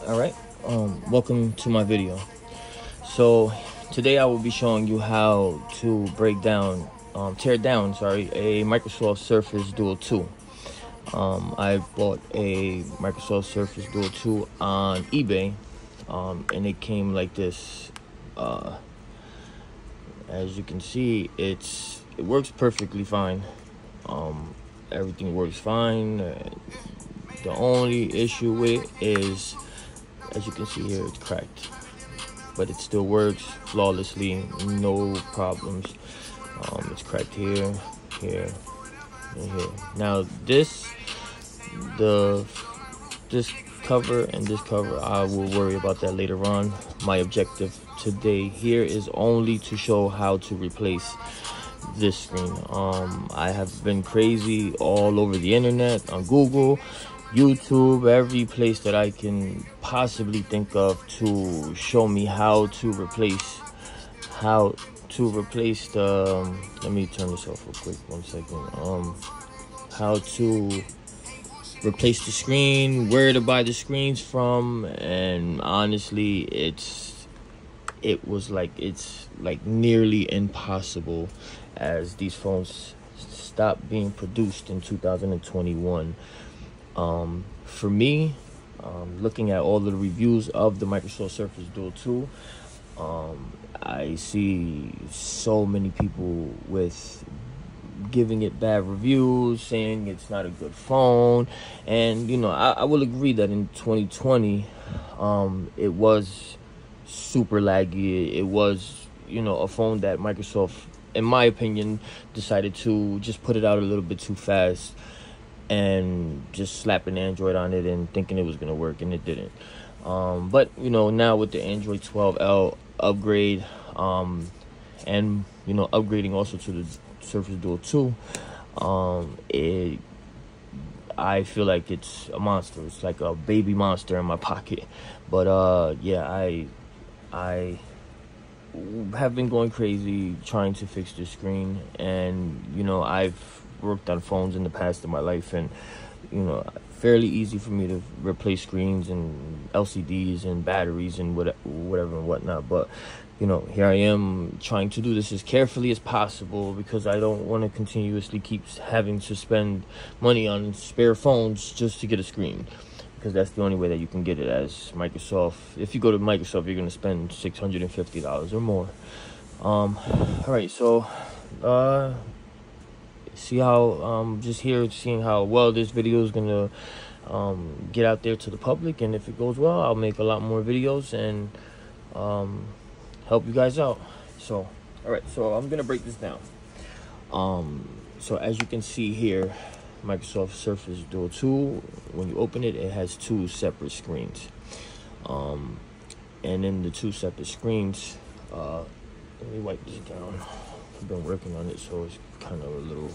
All right, welcome to my video. So today I will be showing you how to tear down, a Microsoft Surface Duo 2. I bought a Microsoft Surface Duo 2 on eBay, and it came like this. As you can see, it works perfectly fine. Everything works fine. The only issue with it is, as you can see here, it's cracked, but it still works flawlessly, no problems. It's cracked here, here, and here. Now this cover and this cover, I will worry about that later on. My objective today here is only to show how to replace this screen. I have been crazy all over the internet, on Google, YouTube, every place that I can possibly think of to show me how to replace the let me turn this off real quick, 1 second. How to replace the screen, where to buy the screens from, and honestly it's like nearly impossible, as these phones stopped being produced in 2021. For me, looking at all the reviews of the Microsoft Surface Duo 2, I see so many people giving it bad reviews, saying it's not a good phone. And I will agree that in 2020 it was super laggy. It was a phone that Microsoft, in my opinion, decided to just put it out a little bit too fast and just slap an Android on it and thinking it was gonna work, and it didn't. But now with the Android 12L upgrade, and upgrading also to the Surface Duo 2, I feel like it's a monster. It's like a baby monster in my pocket. But yeah, I have been going crazy trying to fix this screen, and I've worked on phones in the past in my life, and fairly easy for me to replace screens and LCDs and batteries and whatever and whatnot. But here I am trying to do this as carefully as possible, because I don't want to continuously keep having to spend money on spare phones just to get a screen, because that's the only way that you can get it as Microsoft. If you go to Microsoft, you're going to spend $650 or more. All right, so see how just here seeing how well this video is gonna get out there to the public, and if it goes well, I'll make a lot more videos and help you guys out. So all right, so I'm gonna break this down. So as you can see here, Microsoft Surface Duo 2, when you open it, it has two separate screens, and in the two separate screens, let me wipe this down. I've been working on it, so it's kind of a little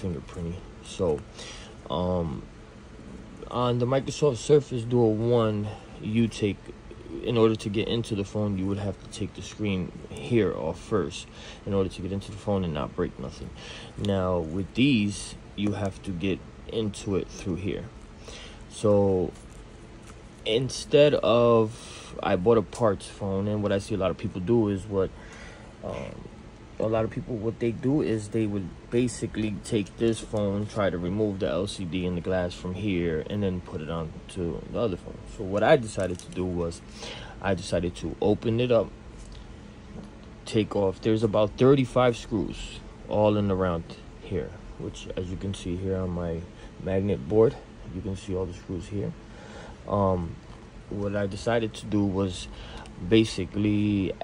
fingerprinty. So on the Microsoft Surface Duo 1, in order to get into the phone, you would have to take the screen here off first in order to get into the phone and not break nothing. Now with these, you have to get into it through here. So instead of, I bought a parts phone, and what I see a lot of people do is what they do is they would basically take this phone, try to remove the LCD and the glass from here, and then put it on to the other phone. So what I decided to do was, I decided to open it up, take off. There's about 35 screws all in around here, which, as you can see here on my magnet board, you can see all the screws here. What I decided to do was basically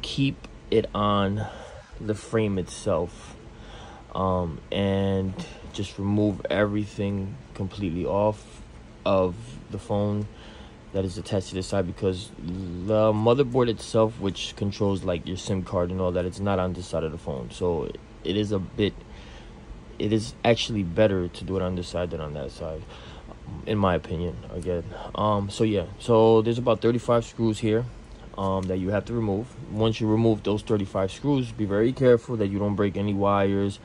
keep it on the frame itself, and just remove everything completely off of the phone that is attached to the side, because the motherboard itself, which controls like your SIM card and all that, it's not on this side of the phone. So it is actually better to do it on this side than on that side, in my opinion, again. So yeah, so there's about 35 screws here. that you have to remove. Once you remove those 35 screws, be very careful that you don't break any wires.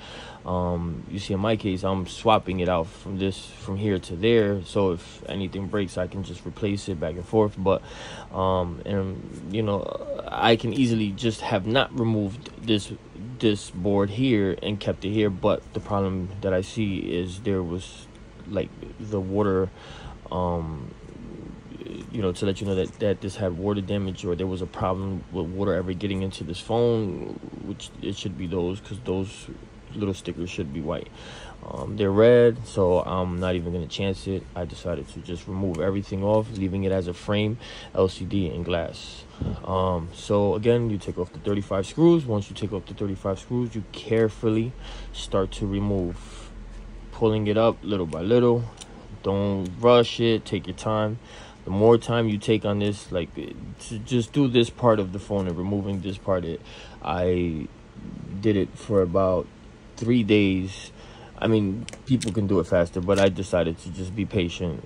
You see, in my case, I'm swapping it out from here to there, so if anything breaks, I can just replace it back and forth. But and you know, I can easily just have not removed this board here and kept it here. But the problem that I see is there was like the water, you know, to let you know that this had water damage, or there was a problem with water ever getting into this phone, which it should be those, because those little stickers should be white. They're red, so I'm not even gonna chance it. I decided to just remove everything off, leaving it as a frame, LCD and glass. So again, you take off the 35 screws. Once you take off the 35 screws, you carefully start to remove, pulling it up little by little. Don't rush it, take your time. The more time you take on this, like, to just do this part of the phone and removing this part, I did it for about 3 days. I mean, people can do it faster, but I decided to just be patient,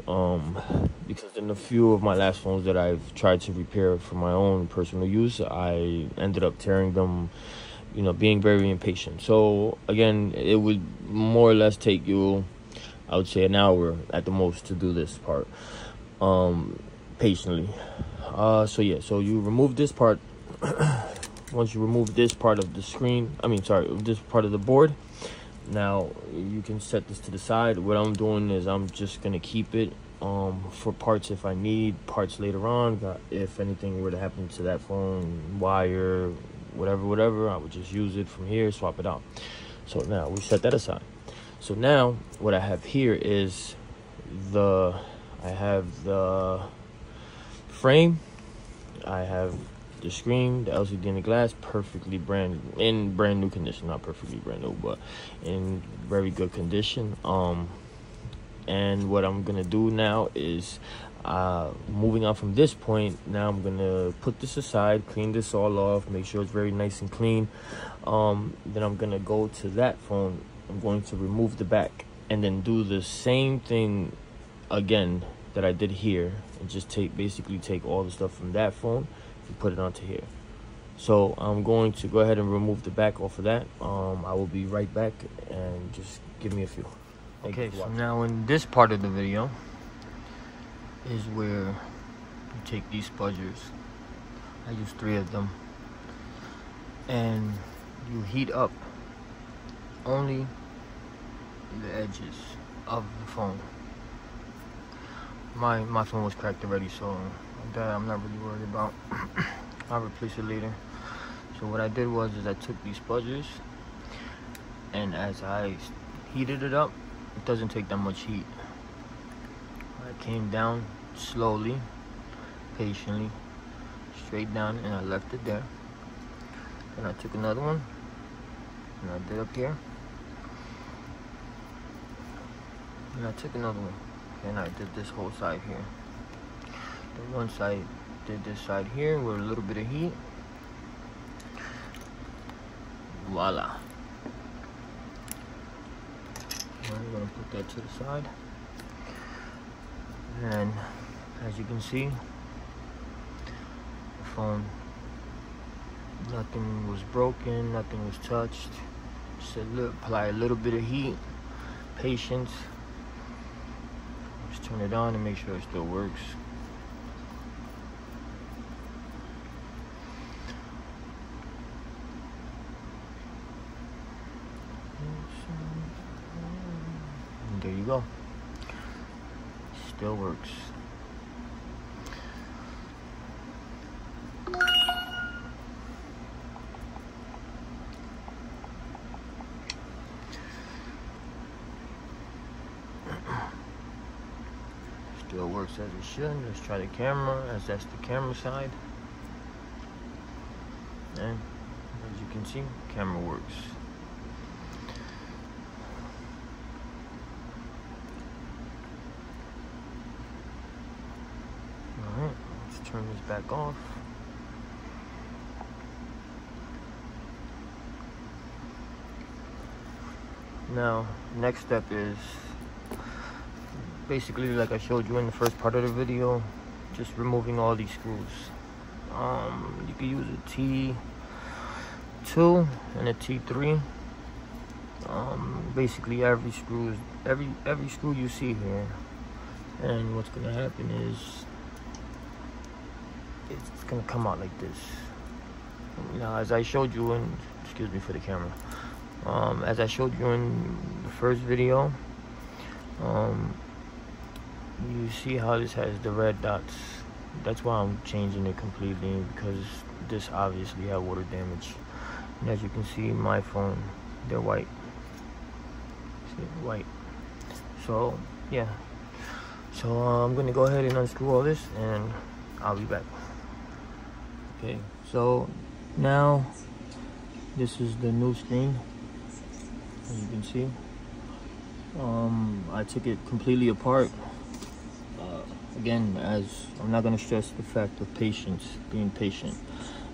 because in a few of my last phones that I've tried to repair for my own personal use, I ended up tearing them, you know, being very impatient. So again, it would more or less take you, I would say, an hour at the most to do this part, patiently. So yeah, so you remove this part. Once you remove this part of the screen, this part of the board, now you can set this to the side. What I'm doing is I'm just gonna keep it for parts if I need parts later on. If anything were to happen to that phone, wire, whatever, I would just use it from here, swap it out. So now we set that aside. So now what I have here is I have the frame, I have the screen, the LCD and the glass, perfectly brand new condition. Not perfectly brand new, but in very good condition. And what I'm gonna do now is, moving on from this point, now I'm gonna put this aside, clean this all off, make sure it's very nice and clean. Then I'm gonna go to that phone. I'm going to remove the back and then do the same thing again that I did here, and just basically take all the stuff from that phone and put it onto here. So I'm going to go ahead and remove the back off of that. I will be right back, and just give me a few. Okay, so now in this part of the video is where you take these spudgers. I use 3 of them, and you heat up only the edges of the phone. My phone was cracked already, so that I'm not really worried about. I'll replace it later. So what I did was I took these spudgers, and as I heated it up, it doesn't take that much heat. I came down slowly, patiently, straight down, and I left it there. Then I took another one, and I did up here, and I took another one, and I did this whole side here. Then once I did this side here with a little bit of heat, voila. I'm gonna put that to the side, and as you can see, the phone, nothing was broken, nothing was touched. Just apply a little bit of heat, patience. Just turn it on and make sure it still works. And there you go. Still works. Still works as it should. Let's try the camera, as that's the camera side. And as you can see, camera works. Alright, let's turn this back off. Now, next step is basically like I showed you in the first part of the video, just removing all these screws. You can use a T2 and a T3. Basically every screw you see here, and what's gonna happen is it's gonna come out like this. Now, as I showed you in, excuse me for the camera, as I showed you in the first video, you see how this has the red dots. That's why I'm changing it completely, because this obviously had water damage. And as you can see, my phone, they're white. See, white. So yeah, so I'm gonna go ahead and unscrew all this, and I'll be back. Okay, so now this is the new screen, as you can see. I took it completely apart. Again, as I'm not going to stress the fact of patience, being patient.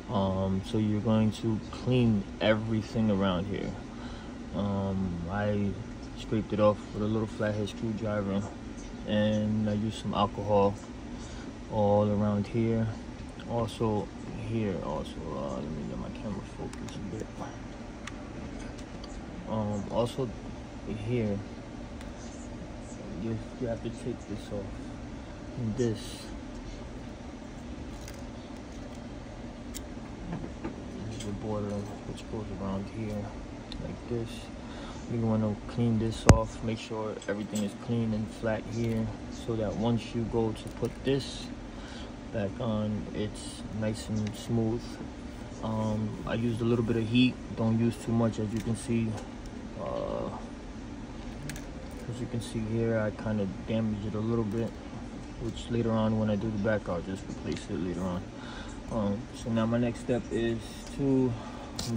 So you're going to clean everything around here. I scraped it off with a little flathead screwdriver, and I used some alcohol all around here. Also here, let me get my camera focused a bit. Also here, you have to take this off. And this is the border which goes around here like this. You want to clean this off, make sure everything is clean and flat here, so that once you go to put this back on, it's nice and smooth. I used a little bit of heat, don't use too much. As you can see, here, I kind of damaged it a little bit, which later on when I do the back, I'll just replace it later on. So now my next step is I'm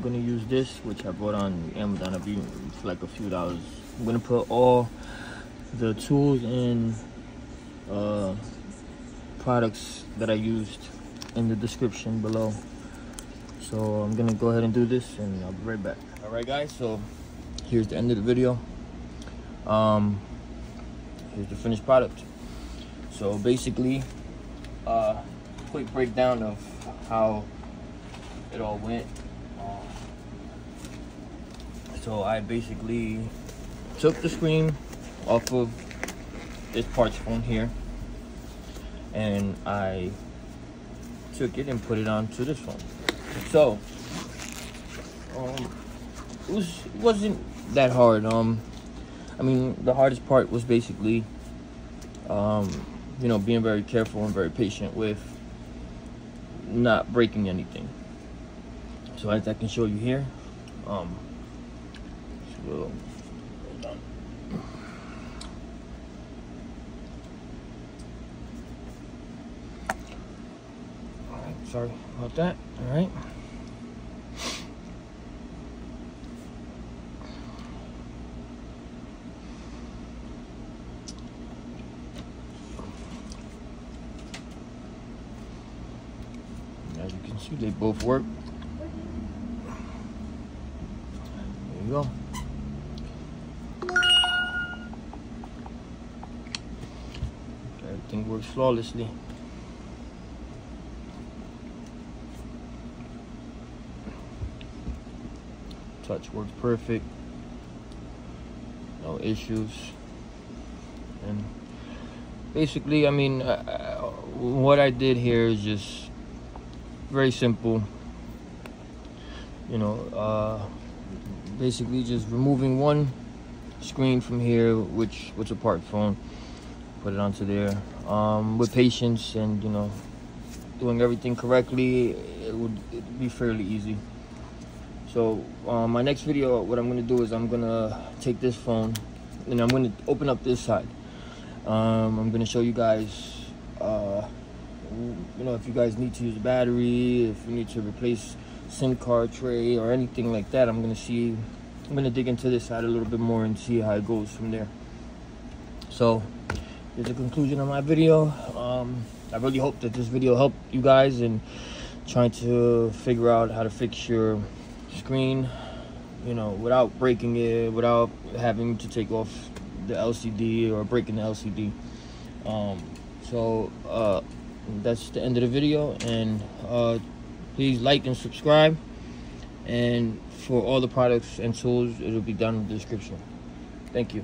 gonna use this, which I bought on Amazon. I beat for like a few dollars. I'm gonna put all the tools and products that I used in the description below. So I'm gonna go ahead and do this, and I'll be right back. All right, guys. So here's the end of the video. Here's the finished product. So basically, quick breakdown of how it all went. So I basically took the screen off of this parts phone here, and I took it and put it onto this phone. So it wasn't that hard. I mean, the hardest part was basically you know, being very careful and very patient with not breaking anything. So as I can show you here, hold on. All right, sorry about that. All right. As you can see, they both work. There you go. Everything works flawlessly. Touch works perfect. No issues. And basically, I mean, what I did here is just very simple. You know, basically just removing one screen from here, which was a part phone, put it onto there. With patience and, you know, doing everything correctly, it'd be fairly easy. So my next video, what I'm gonna do is I'm gonna take this phone and I'm gonna open up this side. I'm gonna show you guys, you know, if you guys need to use a battery, if you need to replace SIM card tray or anything like that. I'm gonna dig into this side a little bit more and see how it goes from there. So here's the conclusion of my video. I really hope that this video helped you guys in trying to figure out how to fix your screen, you know, without breaking it, without having to take off the LCD or breaking the LCD. that's the end of the video. And please like and subscribe. And for all the products and tools, it'll be down in the description. Thank you.